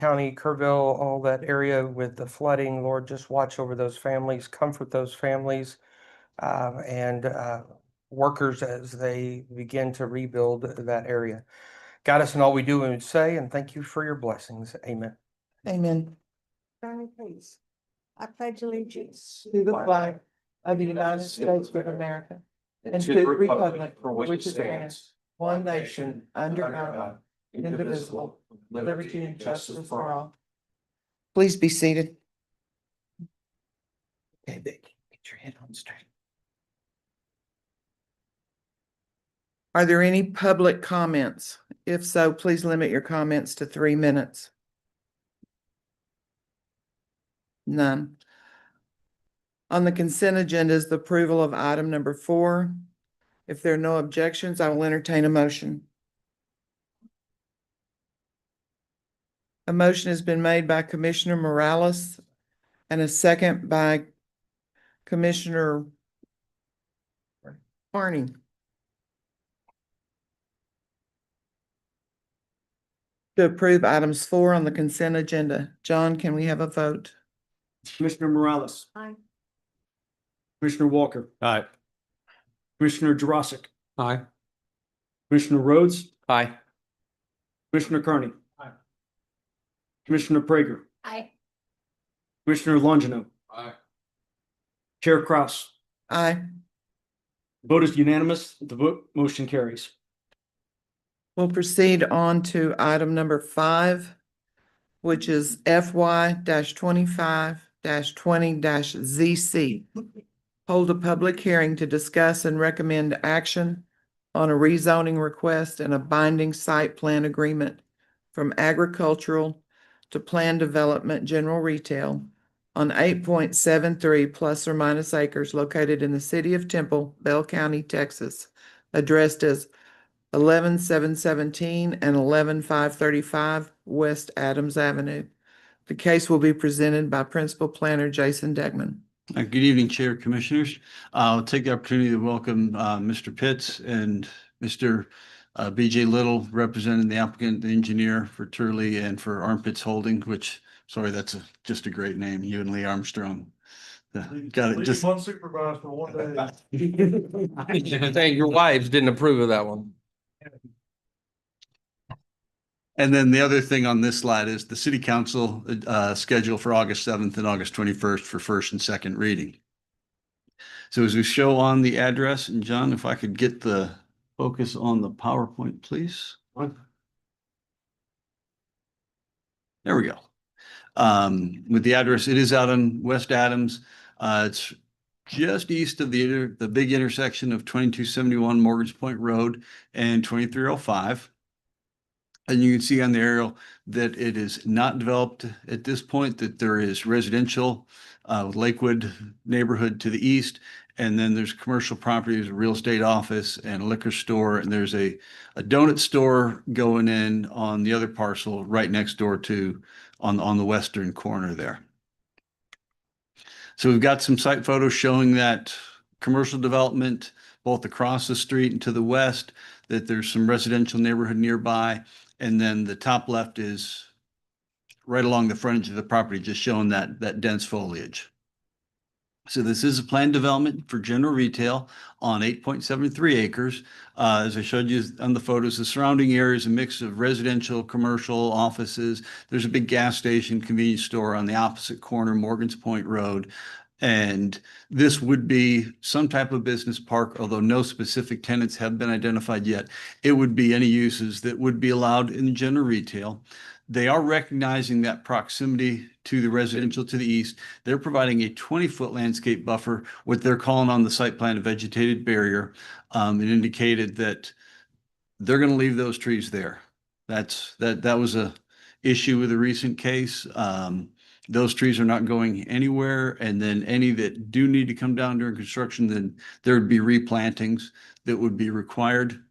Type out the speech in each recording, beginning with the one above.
County, Kerrville, all that area with the flooding. Lord, just watch over those families, comfort those families, and workers as they begin to rebuild that area. Guide us in all we do and say, and thank you for your blessings. Amen. Amen. Please. I pledge allegiance To the flag of the United States of America and to the republic for which it stands, one nation, under God, indivisible, with liberty and justice for all. Please be seated. Okay, Vic, get your head on straight. Are there any public comments? If so, please limit your comments to 3 minutes. None. On the consent agenda is the approval of item number 4. If there are no objections, I will entertain a motion. A motion has been made by Commissioner Morales and a second by Commissioner Carney. To approve items 4 on the consent agenda. John, can we have a vote? Commissioner Morales. Aye. Commissioner Walker. Aye. Commissioner Jurasik. Aye. Commissioner Rhodes. Aye. Commissioner Carney. Aye. Commissioner Prager. Aye. Commissioner Longino. Aye. Chair Kraus. Aye. Vote is unanimous. The motion carries. We'll proceed on to item number 5, which is FY-25-20-ZC. Hold a public hearing to discuss and recommend action on a rezoning request and a binding site plan agreement from agricultural to planned development general retail on 8.73 plus or minus acres located in the city of Temple, Bell County, Texas, addressed as 11717 and 11535 West Adams Avenue. The case will be presented by Principal Planner Jason Degman. Good evening, Chair, Commissioners. I'll take the opportunity to welcome Mr. Pitts and Mr. BJ Little, representing the applicant, the engineer for Turley and for Armpits Holding, which, sorry, that's just a great name, you and Lee Armstrong. Got it. Just one supervisor for one day. Hey, your wives didn't approve of that one. And then the other thing on this slide is the city council schedule for August 7th and August 21st for first and second reading. So as we show on the address, and John, if I could get the focus on the PowerPoint, please. There we go. With the address, it is out on West Adams. It's just east of the big intersection of 2271 Morgan's Point Road and 2305. And you can see on the aerial that it is not developed at this point, that there is residential Lakewood neighborhood to the east. And then there's commercial properties, a real estate office and a liquor store. And there's a donut store going in on the other parcel right next door to on the western corner there. So we've got some site photos showing that commercial development both across the street and to the west, that there's some residential neighborhood nearby. And then the top left is right along the frontage of the property, just showing that dense foliage. So this is a planned development for general retail on 8.73 acres. As I showed you on the photos, the surrounding area is a mix of residential, commercial, offices. There's a big gas station, convenience store on the opposite corner, Morgan's Point Road. And this would be some type of business park, although no specific tenants have been identified yet. It would be any uses that would be allowed in general retail. They are recognizing that proximity to the residential to the east. They're providing a 20-foot landscape buffer, what they're calling on the site plan a vegetated barrier. It indicated that they're going to leave those trees there. That was a issue with a recent case. Those trees are not going anywhere. And then any that do need to come down during construction, then there would be replantings that would be required.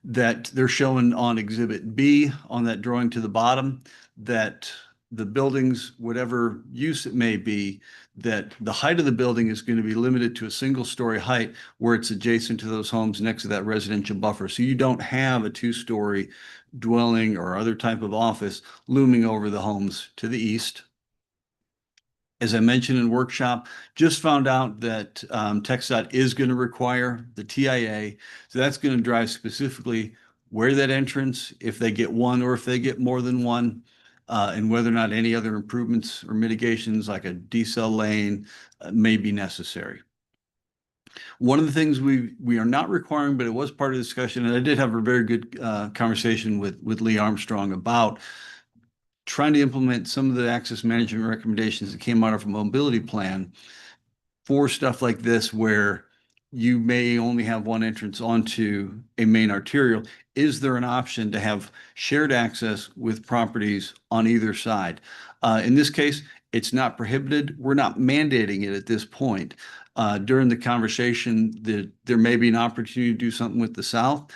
That they're showing on Exhibit B on that drawing to the bottom, that the buildings, whatever use it may be, that the height of the building is going to be limited to a single story height where it's adjacent to those homes next to that residential buffer. So you don't have a two-story dwelling or other type of office looming over the homes to the east. As I mentioned in workshop, just found out that TxDOT is going to require the TIA. So that's going to drive specifically where that entrance, if they get one or if they get more than one, and whether or not any other improvements or mitigations like a decel lane may be necessary. One of the things we are not requiring, but it was part of the discussion, and I did have a very good conversation with Lee Armstrong about trying to implement some of the access management recommendations that came out of a mobility plan for stuff like this, where you may only have one entrance onto a main arterial. Is there an option to have shared access with properties on either side? In this case, it's not prohibited. We're not mandating it at this point. During the conversation, there may be an opportunity to do something with the south.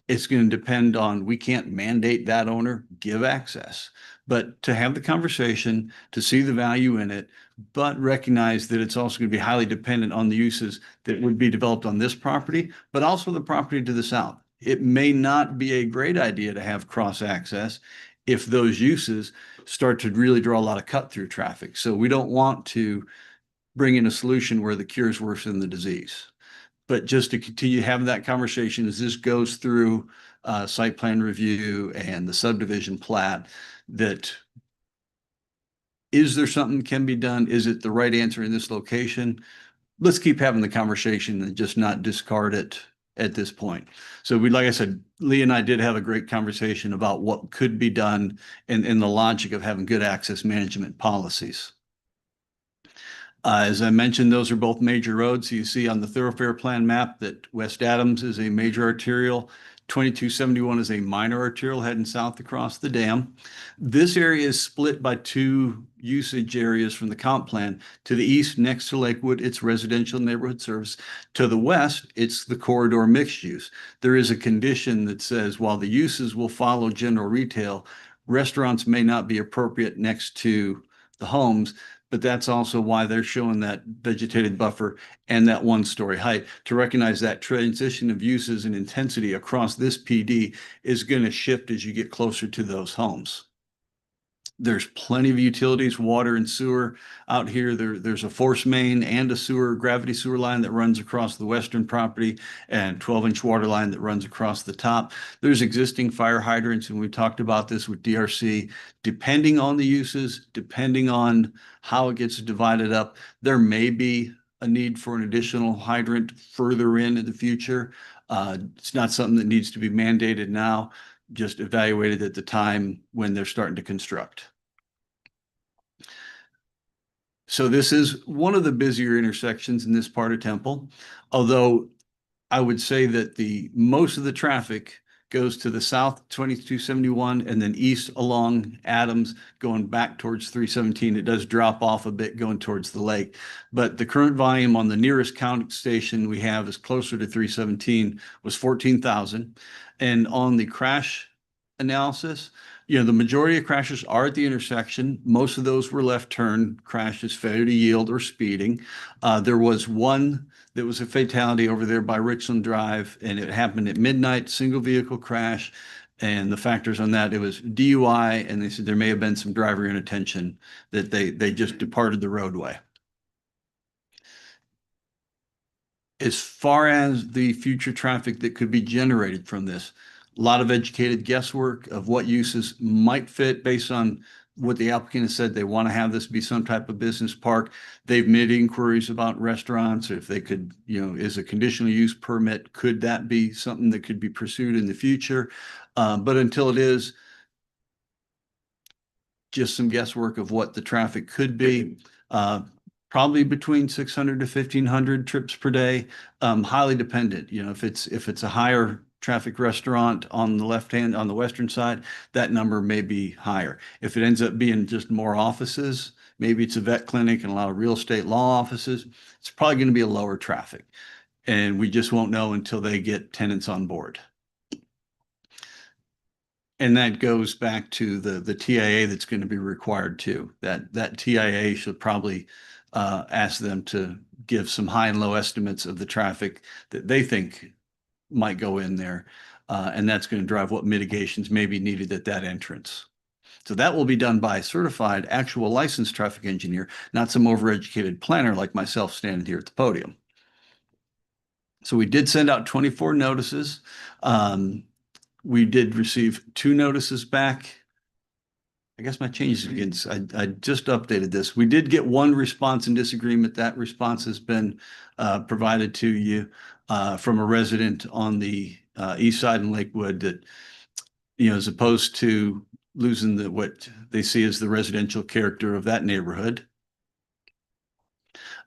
It's going to depend on, we can't mandate that owner give access, but to have the conversation, to see the value in it, but recognize that it's also going to be highly dependent on the uses that would be developed on this property, but also the property to the south. It may not be a great idea to have cross access if those uses start to really draw a lot of cut through traffic. So we don't want to bring in a solution where the cure is worse than the disease. But just to continue having that conversation as this goes through site plan review and the subdivision plat, that is there something can be done? Is it the right answer in this location? Let's keep having the conversation and just not discard it at this point. So like I said, Lee and I did have a great conversation about what could be done and the logic of having good access management policies. As I mentioned, those are both major roads. You see on the thoroughfare plan map that West Adams is a major arterial. 2271 is a minor arterial heading south across the dam. This area is split by two usage areas from the comp plan. To the east, next to Lakewood, it's residential neighborhood service. To the west, it's the corridor mixed use. There is a condition that says while the uses will follow general retail, restaurants may not be appropriate next to the homes. But that's also why they're showing that vegetated buffer and that one-story height, to recognize that transition of uses and intensity across this PD is going to shift as you get closer to those homes. There's plenty of utilities, water and sewer out here. There's a force main and a gravity sewer line that runs across the western property, and 12-inch water line that runs across the top. There's existing fire hydrants, and we talked about this with DRC. Depending on the uses, depending on how it gets divided up, there may be a need for an additional hydrant further in the future. It's not something that needs to be mandated now, just evaluated at the time when they're starting to construct. So this is one of the busier intersections in this part of Temple, although I would say that most of the traffic goes to the south 2271 and then east along Adams going back towards 317. It does drop off a bit going towards the lake, but the current volume on the nearest count station we have is closer to 317 was 14,000. And on the crash analysis, the majority of crashes are at the intersection. Most of those were left turn crashes, failure to yield, or speeding. There was one that was a fatality over there by Richland Drive, and it happened at midnight, single vehicle crash. And the factors on that, it was DUI, and they said there may have been some driver inattention, that they just departed the roadway. As far as the future traffic that could be generated from this, a lot of educated guesswork of what uses might fit based on what the applicant has said. They want to have this be some type of business park. They've made inquiries about restaurants, if they could, is a conditional use permit, could that be something that could be pursued in the future? But until it is, just some guesswork of what the traffic could be. Probably between 600 to 1,500 trips per day. Highly dependent. If it's a higher traffic restaurant on the on the western side, that number may be higher. If it ends up being just more offices, maybe it's a vet clinic and a lot of real estate law offices, it's probably going to be a lower traffic. And we just won't know until they get tenants on board. And that goes back to the TIA that's going to be required too. That TIA should probably ask them to give some high and low estimates of the traffic that they think might go in there. And that's going to drive what mitigations may be needed at that entrance. So that will be done by a certified, actual licensed traffic engineer, not some overeducated planner like myself standing here at the podium. So we did send out 24 notices. We did receive 2 notices back. I guess my changes again, I just updated this. We did get 1 response in disagreement. That response has been provided to you from a resident on the east side in Lakewood that, you know, as opposed to losing what they see as the residential character of that neighborhood.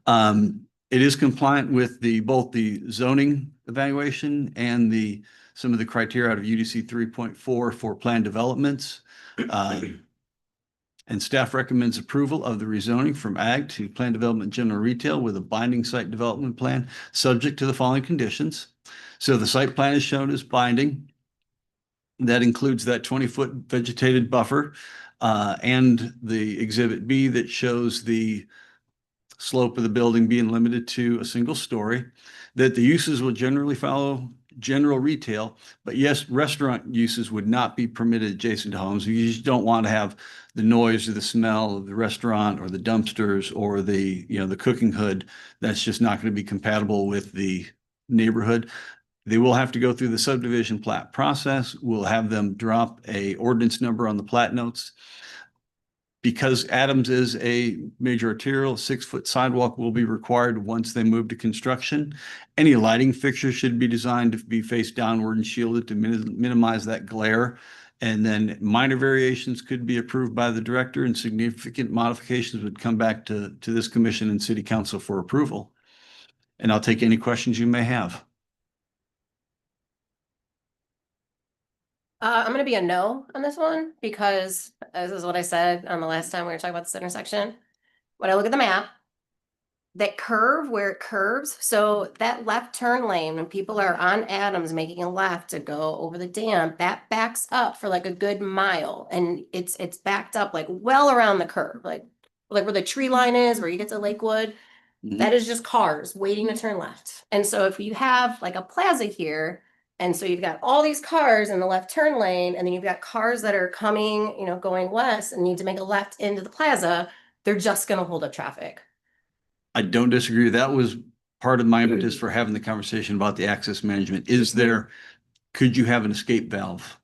It is compliant with both the zoning evaluation and some of the criteria out of UDC 3.4 for planned developments. And staff recommends approval of the rezoning from ag to planned development general retail with a binding site development plan, subject to the following conditions. So the site plan is shown as binding. That includes that 20-foot vegetated buffer and the exhibit B that shows the slope of the building being limited to a single story, that the uses will generally follow general retail, but yes, restaurant uses would not be permitted adjacent to homes. You just don't want to have the noise or the smell of the restaurant or the dumpsters or the cooking hood. That's just not going to be compatible with the neighborhood. They will have to go through the subdivision plat process. We'll have them drop a ordinance number on the plat notes. Because Adams is a major arterial, 6-foot sidewalk will be required once they move to construction. Any lighting fixture should be designed to be faced downward and shielded to minimize that glare. And then minor variations could be approved by the director, and significant modifications would come back to this commission and city council for approval. And I'll take any questions you may have. I'm gonna be a no on this one because this is what I said on the last time we were talking about this intersection. When I look at the map, that curve where it curves, so that left turn lane, when people are on Adams making a left to go over the dam, that backs up for like a good mile, and it's backed up like well around the curve, like where the tree line is, where you get to Lakewood. That is just cars waiting to turn left. And so if you have like a plaza here, and so you've got all these cars in the left turn lane, and then you've got cars that are coming, going west and need to make a left into the plaza, they're just gonna hold up traffic. I don't disagree. That was part of my impetus for having the conversation about the access management. Could you have an escape valve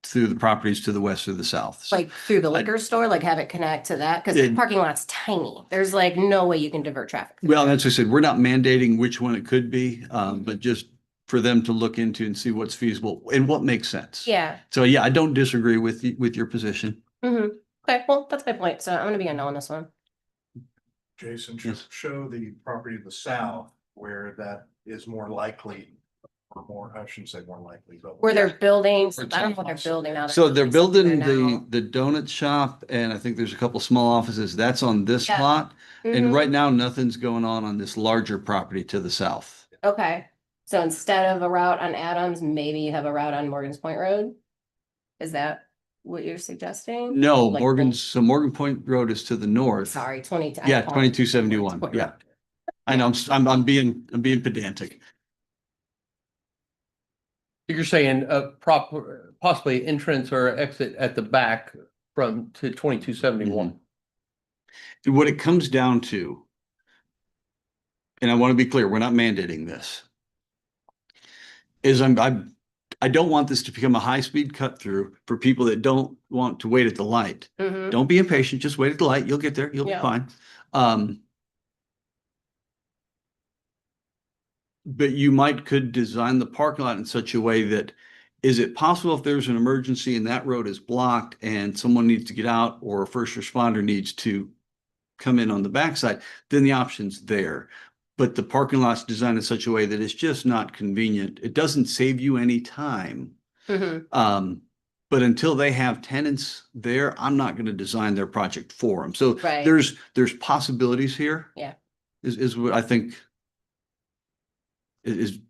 through the properties to the west or the south? Like through the liquor store, like have it connect to that, because the parking lot's tiny. There's like no way you can divert traffic. Well, that's what I said. We're not mandating which one it could be, but just for them to look into and see what's feasible and what makes sense. Yeah. So yeah, I don't disagree with your position. Okay, well, that's my point. So I'm gonna be a no on this one. Jason, Yes. show the property to the south where that is more likely, or more, I shouldn't say more likely, but. Where they're building, I don't know what they're building now. So they're building there now. the donut shop, and I think there's a couple small offices. That's on this Yeah. lot. Mhm. And right now, nothing's going on this larger property to the south. Okay, so instead of a route on Adams, maybe you have a route on Morgan's Point Road? Is that what you're suggesting? No, Like Morgan Point Road is to the north. Sorry, 20. Yeah, 2271. Yeah. I know, I'm being pedantic. You're saying possibly entrance or exit at the back to 2271. What it comes down to, and I want to be clear, we're not mandating this, is I don't want this to become a high-speed cut through for people that don't want to wait at the light. Mhm. Don't be impatient, just wait at the light. You'll get there. You'll be Yeah. fine. But you could design the parking lot in such a way that, is it possible if there's an emergency and that road is blocked and someone needs to get out or a first responder needs to come in on the backside, then the option's there. But the parking lot's designed in such a way that it's just not convenient. It doesn't save you any time. Mhm. But until they have tenants there, I'm not going to design their project for them. So Right. there's possibilities here. Yeah. Is what I think.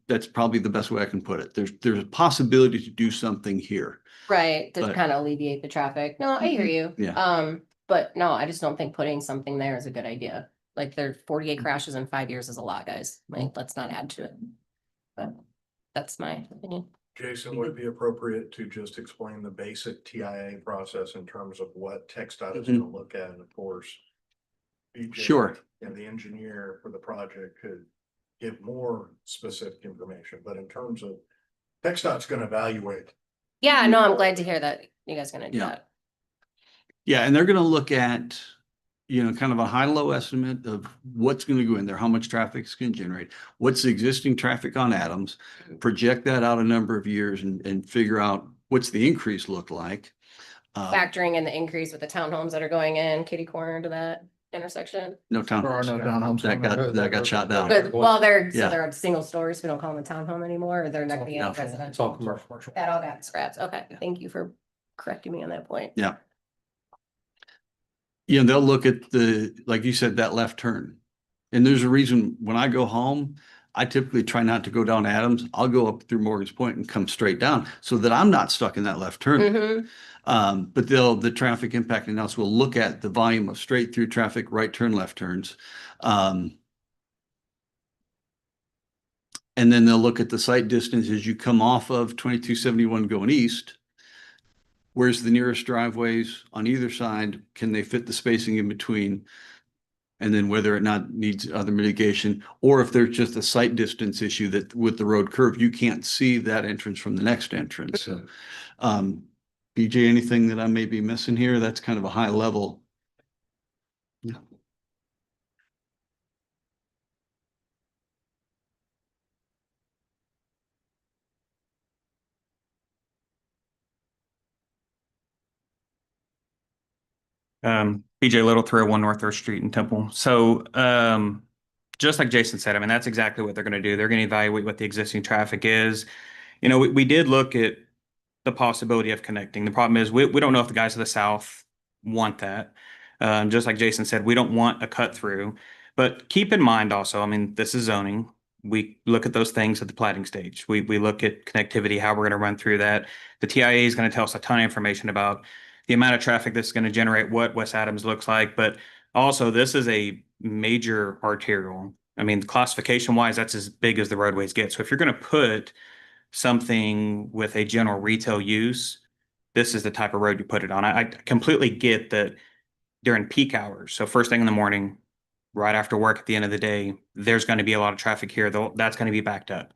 That's probably the best way I can put it. There's a possibility to do something here. Right, to But- kind of alleviate the traffic. No, I hear you. Yeah. But no, I just don't think putting something there is a good idea. Like there 48 crashes in 5 years is a lot, guys. Like, let's not add to it. But that's my opinion. Jason, would it be appropriate to just explain the basic TIA process in terms of what TxDOT is gonna look at, and of course. BJ Sure. And the engineer for the project could give more specific information, but in terms of, TxDOT's gonna evaluate. Yeah, no, I'm glad to hear that you guys gonna do Yeah. that. Yeah, and they're gonna look at, kind of a high-low estimate of what's gonna go in there, how much traffic it's gonna generate, what's the existing traffic on Adams, project that out a number of years and figure out what's the increase look like. Factoring in the increase with the townhomes that are going in kitty corner to that intersection. No There are no townhomes. townhomes. That got shot down. But, well, they're, so Yeah. they're single stories. We don't call them a townhome anymore, or they're not being No. It's residential. all commercial. That all got scrapped. Okay, thank you for correcting me on that point. Yeah. They'll look at like you said, that left turn. And there's a reason when I go home, I typically try not to go down Adams. I'll go up through Morgan's Point and come straight down so that I'm not stuck in that left turn. Mhm. But the traffic impact analysis will look at the volume of straight through traffic, right turn, left turns. And then they'll look at the site distance as you come off of 2271 going east. Where's the nearest driveways on either side? Can they fit the spacing in between? And then whether or not needs other mitigation, or if there's just a site distance issue that with the road curve, you can't see that entrance from the next entrance. So, BJ, anything that I may be missing here? That's kind of a high level. Yeah. BJ Little, 301 North Earth Street in Temple. So, just like Jason said, I mean, that's exactly what they're going to do. They're going to evaluate what the existing traffic is. We did look at the possibility of connecting. The problem is we don't know if the guys to the south want that. Just like Jason said, we don't want a cut through. But keep in mind also, I mean, this is zoning. We look at those things at the plating stage. We look at connectivity, how we're going to run through that. The TIA is going to tell us a ton of information about the amount of traffic that's going to generate what West Adams looks like. But also, this is a major arterial. I mean, classification wise, that's as big as the roadways get. So if you're going to put something with a general retail use, this is the type of road you put it on. I completely get that during peak hours. So first thing in the morning, right after work at the end of the day, there's going to be a lot of traffic here. That's going to be backed up.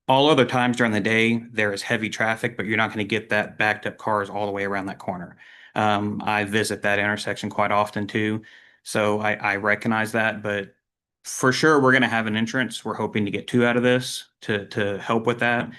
All other times during the day, there is heavy traffic, but you're not going to get that backed up cars all the way around that corner. I visit that intersection quite often too. So I recognize that, but for sure, we're going to have an entrance. We're hoping to get 2 out of this to help with that.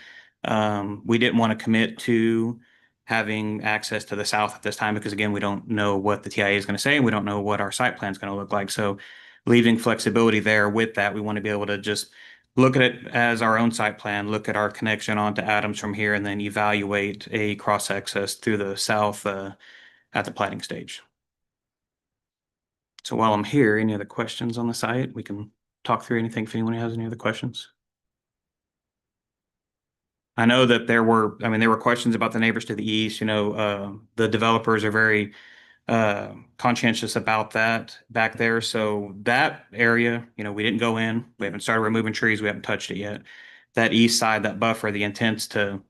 We didn't want to commit to having access to the south at this time because again, we don't know what the TIA is going to say. And we don't know what our site plan is going to look like. So leaving flexibility there with that, we want to be able to just look at it as our own site plan, look at our connection onto Adams from here, and then evaluate a cross access through the south at the plating stage. So while I'm here, any other questions on the site? We can talk through anything if anyone has any other questions. I know that there were questions about the neighbors to the east. The developers are very conscientious about that back there. So that area, we didn't go in. We haven't started removing trees. We haven't touched it yet. That east side, that buffer, the intent's to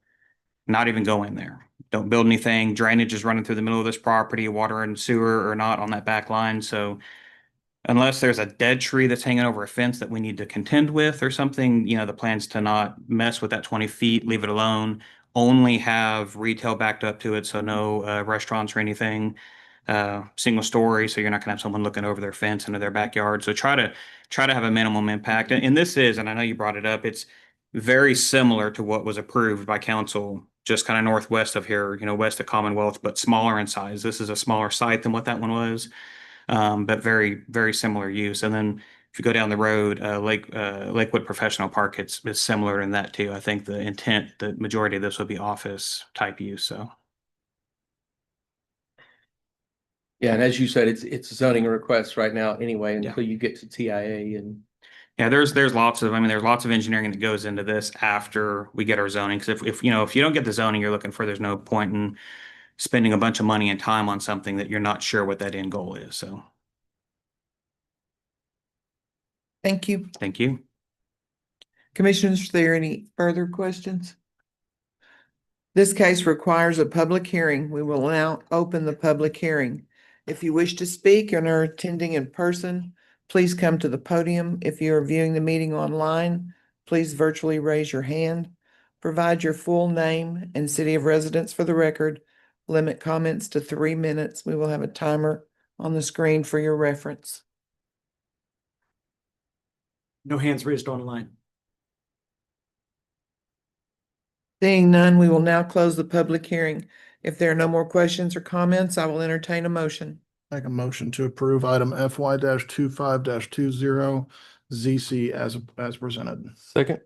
not even go in there. Don't build anything. Drainage is running through the middle of this property. Water and sewer are not on that back line. So unless there's a dead tree that's hanging over a fence that we need to contend with or something, the plan's to not mess with that 20 feet, leave it alone, only have retail backed up to it. So no restaurants or anything, single story. So you're not gonna have someone looking over their fence into their backyard. So try to have a minimum impact. And this is, and I know you brought it up, it's very similar to what was approved by council, just kind of northwest of here, west of Commonwealth, but smaller in size. This is a smaller site than what that one was. But very, very similar use. And then if you go down the road, Lakewood Professional Park, it's similar in that too. I think the intent, the majority of this would be office type use. So. Yeah, and as you said, it's zoning requests right now anyway, until you get to TIA and. Yeah, there's lots of, I mean, there's lots of engineering that goes into this after we get our zoning. Because if you know, if you don't get the zoning you're looking for, there's no point in spending a bunch of money and time on something that you're not sure what that end goal is. So, Thank you. thank you. Commissioners, are there any further questions? This case requires a public hearing. We will now open the public hearing. If you wish to speak and are attending in person, please come to the podium. If you are viewing the meeting online, please virtually raise your hand. Provide your full name and city of residence for the record. Limit comments to 3 minutes. We will have a timer on the screen for your reference. No hands raised online. Seeing none, we will now close the public hearing. If there are no more questions or comments, I will entertain a motion. Make a motion to approve item FY 25 20 ZC as presented. Second.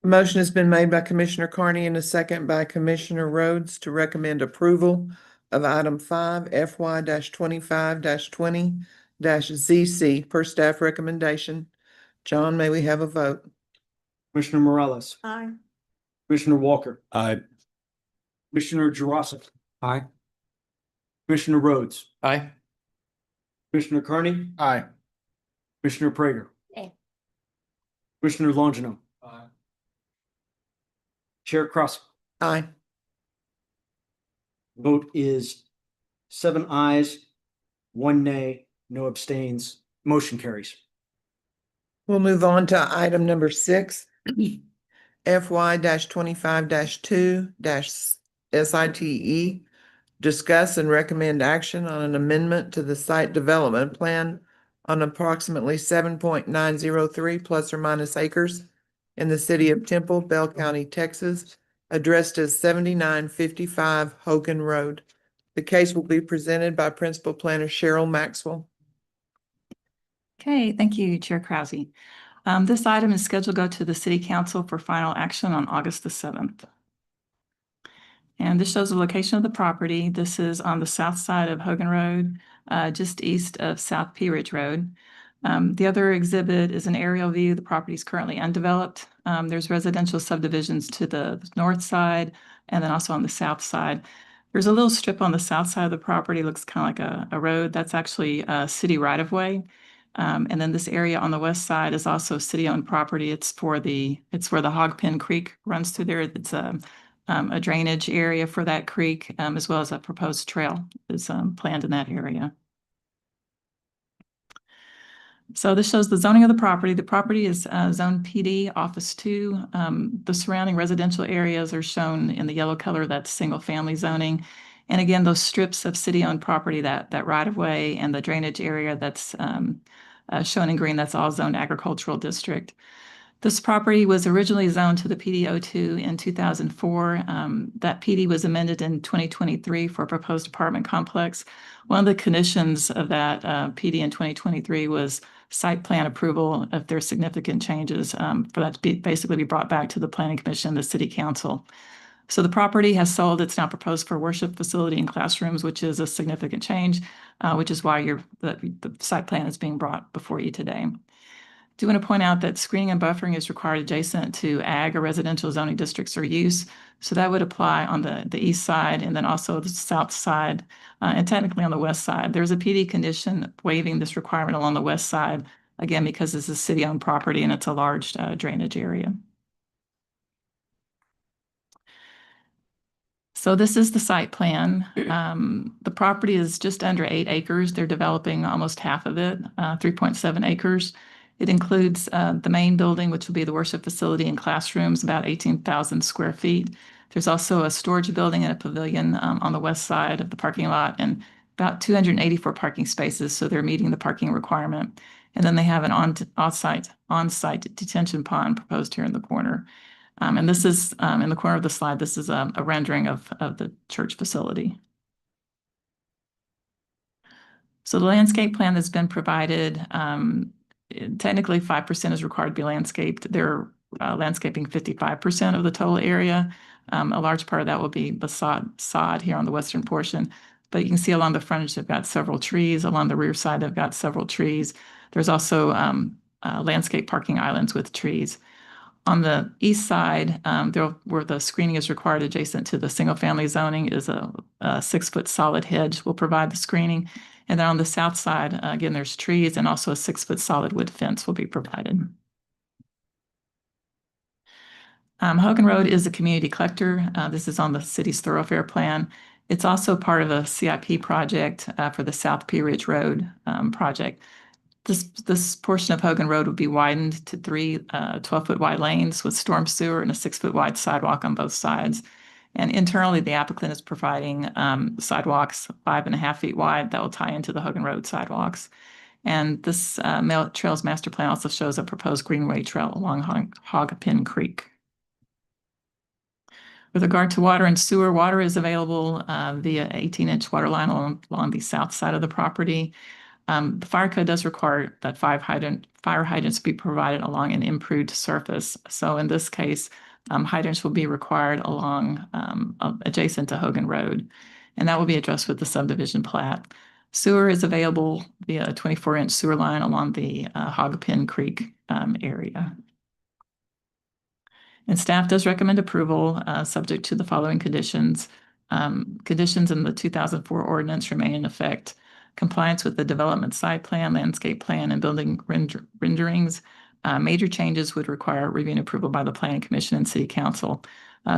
A motion has been made by Commissioner Carney and a second by Commissioner Rhodes to recommend approval of item 5 FY 25 20 ZC per staff recommendation. John, may we have a vote? Commissioner Morales, Aye. Commissioner Walker, Aye. Commissioner Jurasik, Aye. Commissioner Rhodes, Aye. Commissioner Carney, Aye. Commissioner Prager. Aye. Commissioner Longino, Aye. Chair Cross. Aye. Vote is 7 ayes, 1 nay, no abstains. Motion carries. We'll move on to item number 6, FY 25 2 SITE. Discuss and recommend action on an amendment to the site development plan on approximately 7.903 plus or minus acres in the city of Temple, Bell County, Texas, addressed as 7955 Hogan Road. The case will be presented by Principal Planner Cheryl Maxwell. Okay, thank you, Chair Krause. This item is scheduled to go to the City Council for final action on August the 7th. And this shows the location of the property. This is on the south side of Hogan Road, just east of South Pea Ridge Road. The other exhibit is an aerial view. The property is currently undeveloped. There's residential subdivisions to the north side and then also on the south side. There's a little strip on the south side of the property, looks kind of like a road. That's actually a city right-of-way. And then this area on the west side is also city-owned property. It's where the Hogpen Creek runs through there. It's a drainage area for that creek, as well as a proposed trail is planned in that area. So this shows the zoning of the property. The property is Zone PD, Office 2. The surrounding residential areas are shown in the yellow color. That's single-family zoning. And again, those strips of city-owned property, that right-of-way and the drainage area that's shown in green, that's all zoned agricultural district. This property was originally zoned to the PD02 in 2004. That PD was amended in 2023 for a proposed apartment complex. One of the conditions of that PD in 2023 was site plan approval if there's significant changes for that to basically be brought back to the Planning Commission, the City Council. So the property has sold. It's now proposed for worship facility and classrooms, which is a significant change, which is why the site plan is being brought before you today. I do want to point out that screening and buffering is required adjacent to ag or residential zoning districts or use. So that would apply on the east side and then also the south side and technically on the west side. There's a PD condition waiving this requirement along the west side, again, because this is city-owned property and it's a large drainage area. So this is the site plan. The property is just under 8 acres. They're developing almost half of it, 3.7 acres. It includes the main building, which will be the worship facility and classrooms, about 18,000 square feet. There's also a storage building and a pavilion on the west side of the parking lot and about 284 parking spaces, so they're meeting the parking requirement. And then they have an on-site detention pond proposed here in the corner. And this is in the corner of the slide, this is a rendering of the church facility. So the landscape plan that's been provided, technically 5% is required to be landscaped. They're landscaping 55% of the total area. A large part of that will be sod here on the western portion. But you can see along the frontage, they've got several trees. Along the rear side, they've got several trees. There's also landscape parking islands with trees. On the east side, where the screening is required adjacent to the single-family zoning is a 6-foot solid hedge will provide the screening. And then on the south side, again, there's trees and also a 6-foot solid wood fence will be provided. Hogan Road is a community collector. This is on the city's thoroughfare plan. It's also part of a CIP project for the South Pea Ridge Road project. This portion of Hogan Road would be widened to 3 12-foot wide lanes with storm sewer and a 6-foot wide sidewalk on both sides. And internally, the applicant is providing sidewalks 5.5 feet wide that will tie into the Hogan Road sidewalks. And this Trails Master Plan also shows a proposed greenway trail along Hogapin Creek. With regard to water and sewer, water is available via 18-inch water line along the south side of the property. The fire code does require that fire hydrants be provided along an improved surface. So in this case, hydrants will be required along adjacent to Hogan Road, and that will be addressed with the subdivision plat. Sewer is available via a 24-inch sewer line along the Hogapin Creek area. And staff does recommend approval subject to the following conditions. Conditions in the 2004 ordinance remain in effect. Compliance with the development site plan, landscape plan, and building renderings. Major changes would require review and approval by the Planning Commission and City Council.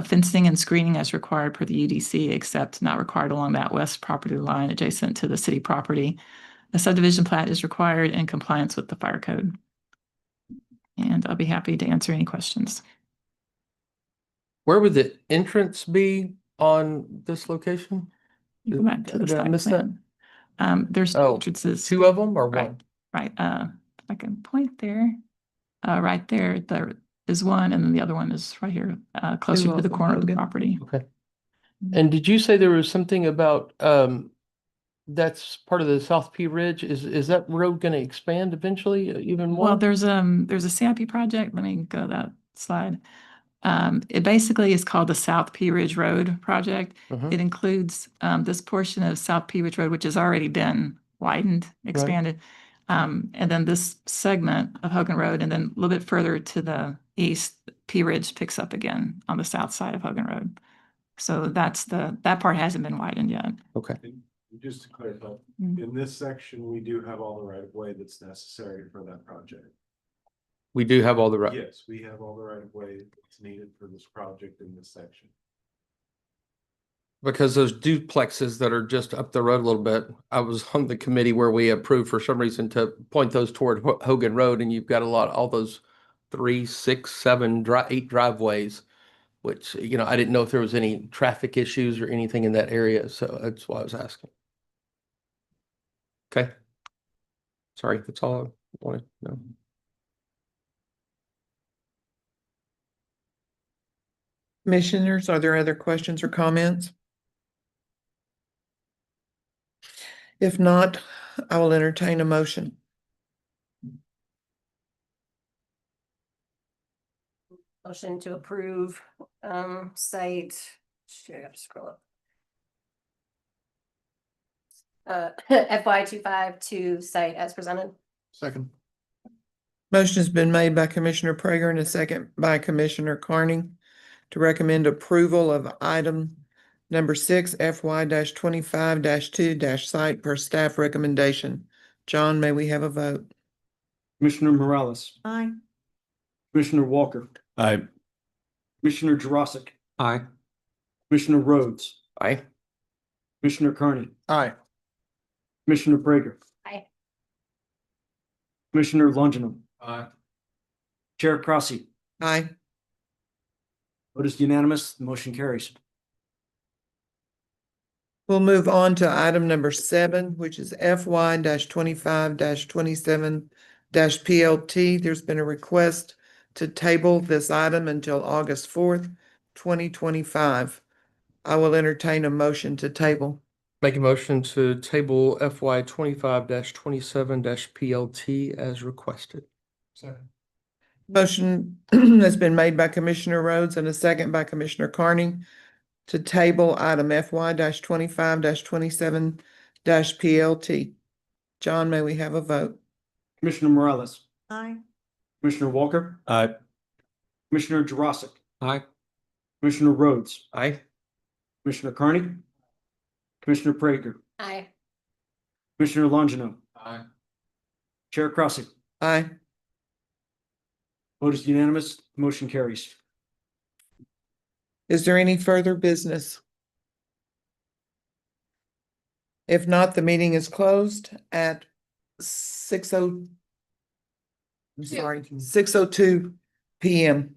Fencing and screening as required per the UDC, except not required along that west property line adjacent to the city property. A subdivision plat is required in compliance with the fire code. And I'll be happy to answer any questions. Where would the entrance be on this location? Go back to the Did I site miss plan. There's two Oh, entrances. 2 of them or Right. one? Right, if I can point there, right there is one, and then the other one is right here, closer to the corner of the property. Okay. And did you say there was something about, that's part of the South Pea Ridge? Is that road gonna expand eventually even more? Well, there's a CIP project, let me go to that slide. It basically is called the South Pea Ridge Road project. Mhm. It includes this portion of South Pea Ridge Road, which has already been widened, expanded. And then this segment of Hogan Road, and then a little bit further to the east, Pea Ridge picks up again on the south side of Hogan Road. So that part hasn't been widened yet. Okay. Just to clarify, Mhm. in this section, we do have all the right of way that's necessary for that project. We do have all the right. Yes, we have all the right of way that's needed for this project in this section. Because those duplexes that are just up the road a little bit, I was on the committee where we approved for some reason to point those toward Hogan Road, and you've got all those 3, 6, 7, 8 driveways, which, I didn't know if there was any traffic issues or anything in that area, so that's why I was asking. Okay. Sorry, that's all I wanted to know. Commissioners, are there other questions or comments? If not, I will entertain a motion. Motion to approve, site, shoot, I gotta scroll up. FY 252 site as presented. Second. Motion has been made by Commissioner Prager and a second by Commissioner Carney to recommend approval of item number 6 FY 25-2 site per staff recommendation. John, may we have a vote? Commissioner Morales, Aye. Commissioner Walker, Aye. Commissioner Jurassic, Aye. Commissioner Rhodes, Aye. Commissioner Carney, Aye. Commissioner Prager. Aye. Commissioner Longinum, Aye. Chair Crossy. Aye. Vote is unanimous, the motion carries. We'll move on to item number 7, which is FY 25-27 PLT. There's been a request to table this item until August 4th, 2025. I will entertain a motion to table. Make a motion to table FY 25-27 PLT as requested. Second. Motion has been made by Commissioner Rhodes and a second by Commissioner Carney to table item FY 25-27 PLT. John, may we have a vote? Commissioner Morales, Aye. Commissioner Walker, Aye. Commissioner Jurassic, Aye. Commissioner Rhodes, Aye. Commissioner Carney, Commissioner Prager, Aye. Commissioner Longino, Aye. Chair Crossing. Aye. Vote is unanimous, motion carries. Is there any further business? If not, the meeting is closed at 6:02 PM.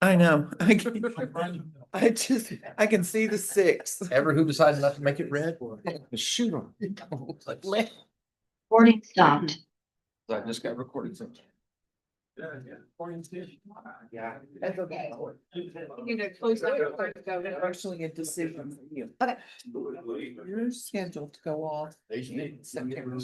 I know. I can see the six. Ever who decided not to make it red? Shoot them. Recording stopped. I just got recorded. Yeah. That's okay. You know, close actually a decision for you. Okay. You're scheduled to go off. September.